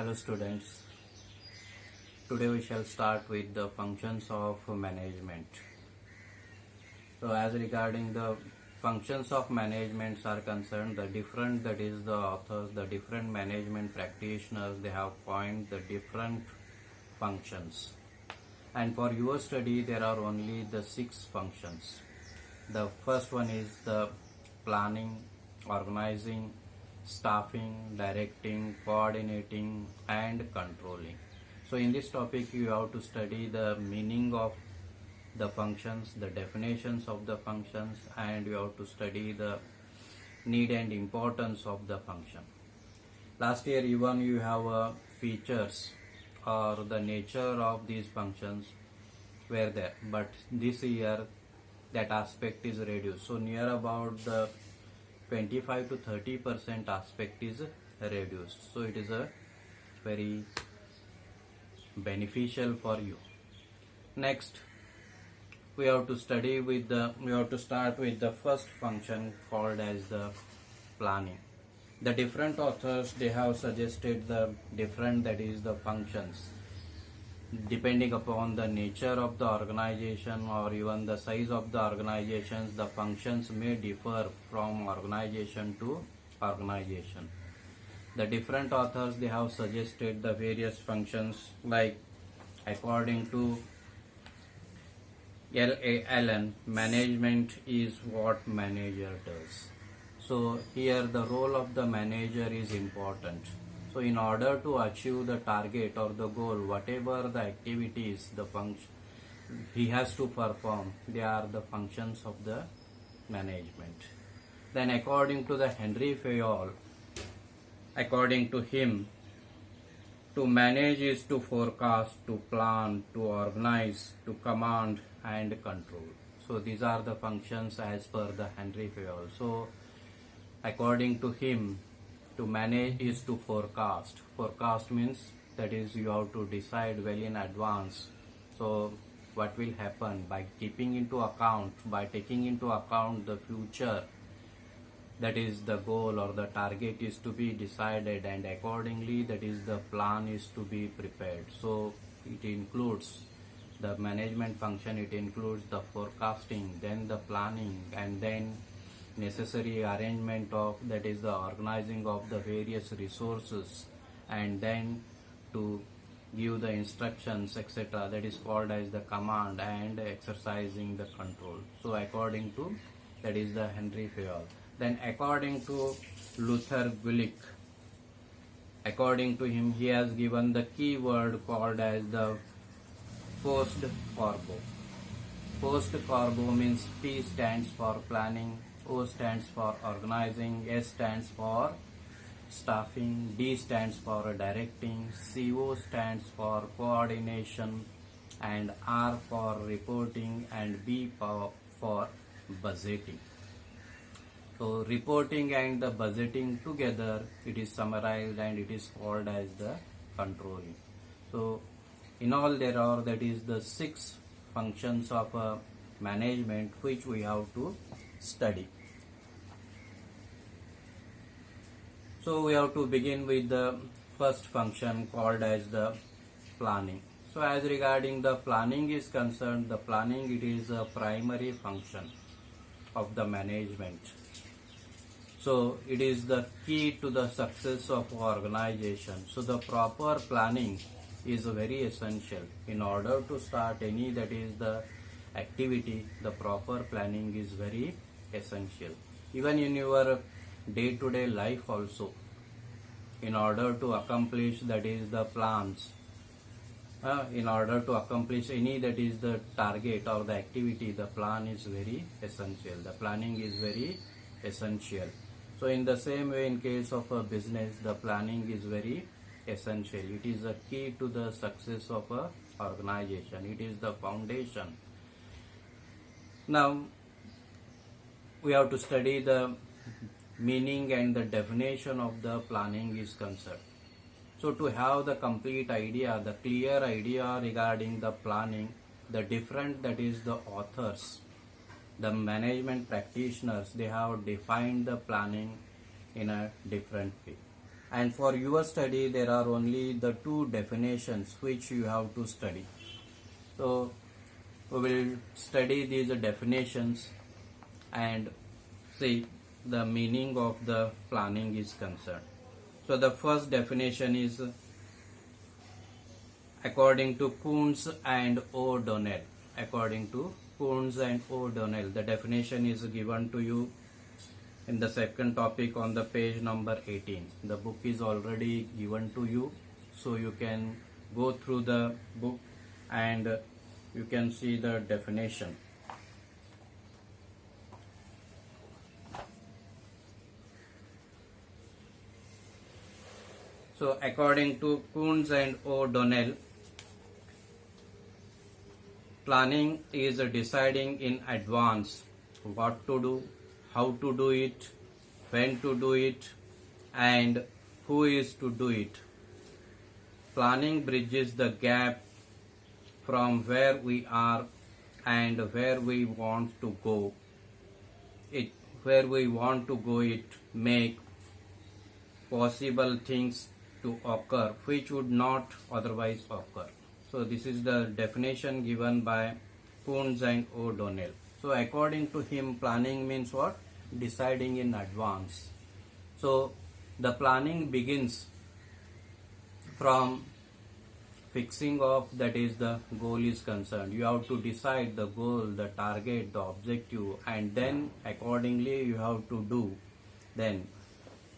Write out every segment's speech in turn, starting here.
Hello students, today we shall start with the functions of management. So as regarding the functions of management are concerned, the different that is the authors, the different management practitioners, they have coined the different functions. And for your study there are only the 6 functions. The first one is the planning, organizing, staffing, directing, coordinating and controlling. So in this topic you have to study the meaning of the functions, the definitions of the functions, and you have to study the need and importance of the function. Last year even you have features or the nature of these functions were there, but this year that aspect is reduced. So near about the 25 to 30% aspect is reduced. So it is a very beneficial for you. Next, we have to start with the first function called as the planning. The different authors, they have suggested the different that is the functions. Depending upon the nature of the organization or even the size of the organizations, the functions may differ from organization to organization. The different authors, they have suggested the various functions, like according to L.A. Allen, management is what manager does. So here the role of the manager is important. So in order to achieve the target or the goal, whatever the activities, the function he has to perform, they are the functions of the management. Then according to the Henry Fayol, according to him, to manage is to forecast, to plan, to organize, to command and control. So these are the functions as per the Henry Fayol. So according to him, to manage is to forecast. Forecast means that is you have to decide well in advance. So what will happen by taking into account the future, that is the goal or the target is to be decided, and accordingly that is the plan is to be prepared. So it includes the management function, it includes the forecasting, then the planning, and then necessary arrangement of, that is the organizing of the various resources, and then to give the instructions etc., that is called as the command, and exercising the control. So according to that is the Henry Fayol. Then according to Luther Gulick, according to him, he has given the key word called as the post-corbo. Post-corbo means P stands for planning, O stands for organizing, S stands for staffing, D stands for directing, CO stands for coordination, and R for reporting, and B for budgeting. So reporting and the budgeting together, it is summarized and it is called as the controlling. So in all there are, that is the 6 functions of management which we have to study. So we have to begin with the first function called as the planning. So as regarding the planning is concerned, the planning, it is a primary function of the management. So it is the key to the success of organization. So the proper planning is very essential. In order to start any that is the activity, the proper planning is very essential. Even in your day-to-day life also, in order to accomplish that is the plans, in order to accomplish any that is the target or the activity, the plan is very essential. The planning is very essential. So in the same way, in case of a business, the planning is very essential. It is a key to the success of a organization. It is the foundation. Now we have to study the meaning and the definition of the planning is concerned. So to have the complete idea, the clear idea regarding the planning, the different that is the authors, the management practitioners, they have defined the planning in a different way. and for your study there are only the two definitions which you have to study. So we will study these definitions and see the meaning of the planning is concerned. So the first definition is according to Kuhns and O'Donnell. According to Kuhns and O'Donnell, the definition is given to you in the second topic on the page number 18. The book is already given to you, so you can go through the book and you can see the definition. So according to Kuhns and O'Donnell, planning is deciding in advance what to do, how to do it, when to do it, and who is to do it. Planning bridges the gap from where we are and where we want to go. It make possible things to occur which would not otherwise occur. So this is the definition given by Kuhns and O'Donnell. So according to him, planning means what? Deciding in advance. So the planning begins from fixing of, that is the goal is concerned. You have to decide the goal, the target, the objective, and then accordingly you have to do. Then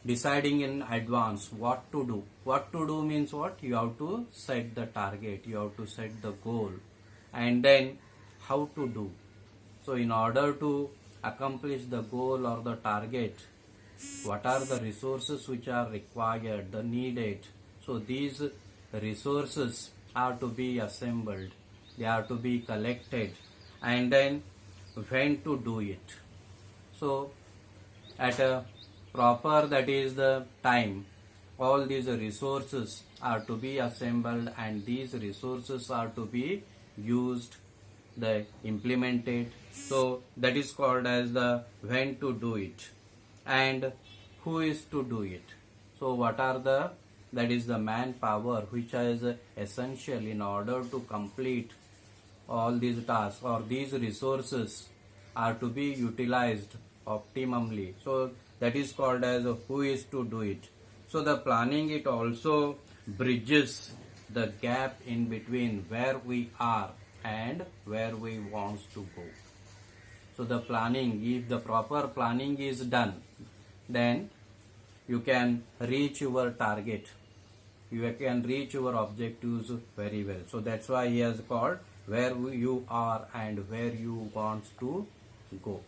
deciding in advance what to do. What to do means what? You have to set the target, you have to set the goal, and then how to do. So in order to accomplish the goal or the target, what are the resources which are required, the needed. So these resources are to be assembled, they are to be collected, and then when to do it. So at a proper, that is the time, all these resources are to be assembled and these resources are to be used, the implemented. So that is called as the when to do it, and who is to do it. So what are the, that is the manpower which is essential in order to complete all these tasks, or these resources are to be utilized optimally. So that is called as who is to do it. So the planning, it also bridges the gap in between where we are and where we want to go. So the planning, if the proper planning is done, then you can reach your target, you can reach your objectives very well. So that's why he has called where you are and where you want to go.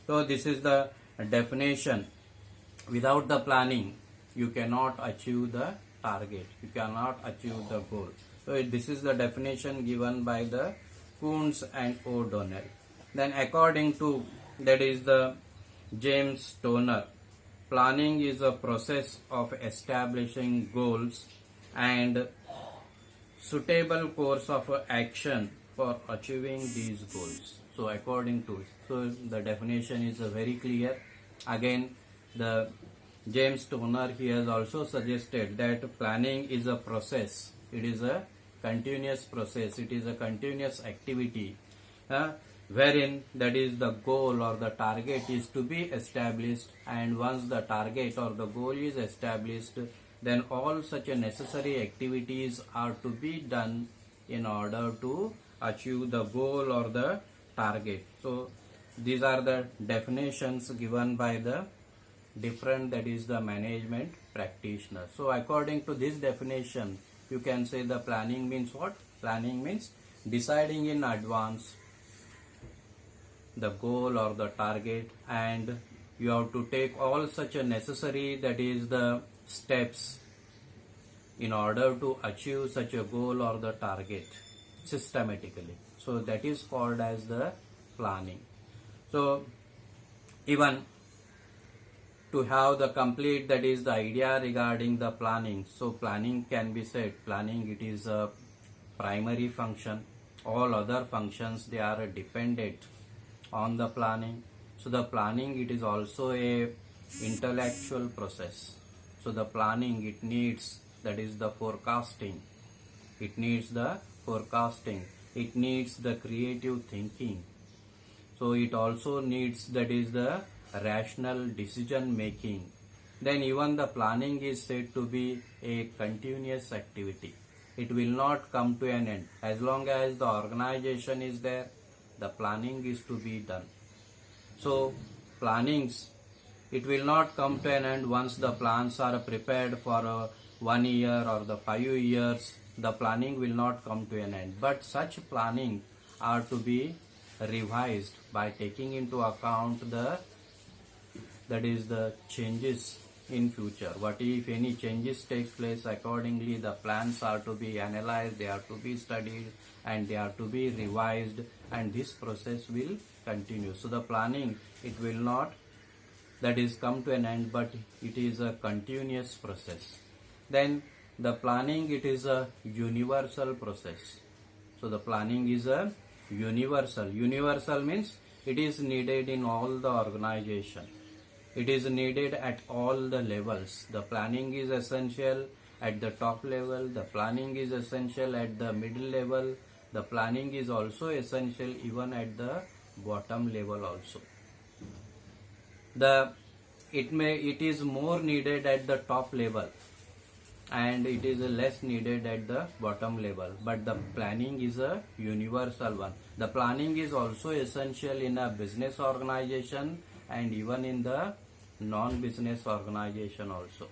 So this is the definition. Without the planning, you cannot achieve the target, you cannot achieve the goal. So this is the definition given by the Kuhns and O'Donnell. Then according to, that is the James Toner, planning is a process of establishing goals and suitable course of action for achieving these goals. So according to it, so the definition is very clear. Again, the James Toner, he has also suggested that planning is a process, it is a continuous process, it is a continuous activity, wherein, that is the goal or the target is to be established, and once the target or the goal is established, then all such necessary activities are to be done in order to achieve the goal or the target. So these are the definitions given by the different, that is the management practitioner. So according to this definition, you can say the planning means what? Planning means deciding in advance the goal or the target, and you have to take all such a necessary, that is the steps, in order to achieve such a goal or the target systematically. So that is called as the planning. So even to have the complete, that is the idea regarding the planning, so planning can be said, planning, it is a primary function, all other functions, they are dependent on the planning. So the planning, it is also a intellectual process. So the planning, it needs, that is the forecasting. It needs the forecasting. It needs the creative thinking. So it also needs, that is the rational decision making. Then even the planning is said to be a continuous activity. It will not come to an end. As long as the organization is there, the planning is to be done. So plannings, it will not come to an end once the plans are prepared for 1 year or the 5 years. The planning will not come to an end. But such planning are to be revised by taking into account the, that is the changes in future. What if any changes takes place? Accordingly the plans are to be analyzed, they are to be studied, and they are to be revised, and this process will continue. So the planning, it will not, that is, come to an end, but it is a continuous process. Then the planning, it is a universal process. So the planning is a universal. Universal means it is needed in all the organization. It is needed at all the levels. The planning is essential at the top level. The planning is essential at the middle level. The planning is also essential even at the bottom level also. It is more needed at the top level, and it is less needed at the bottom level, but the planning is a universal one. The planning is also essential in a business organization and even in the non-business organization also.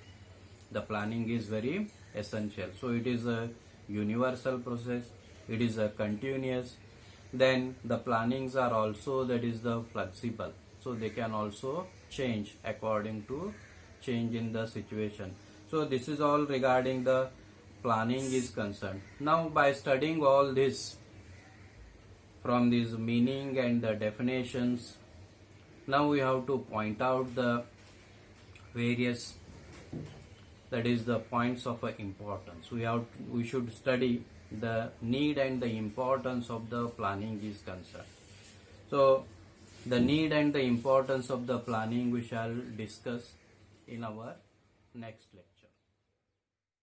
The planning is very essential. So it is a universal process, it is a continuous. Then the plannings are also, that is the flexible, so they can also change according to change in the situation. So this is all regarding the planning is concerned. Now by studying all this from this meaning and the definitions, now we have to point out the various, that is the points of importance. We should study the need and the importance of the planning is concerned. So the need and the importance of the planning we shall discuss in our next lecture.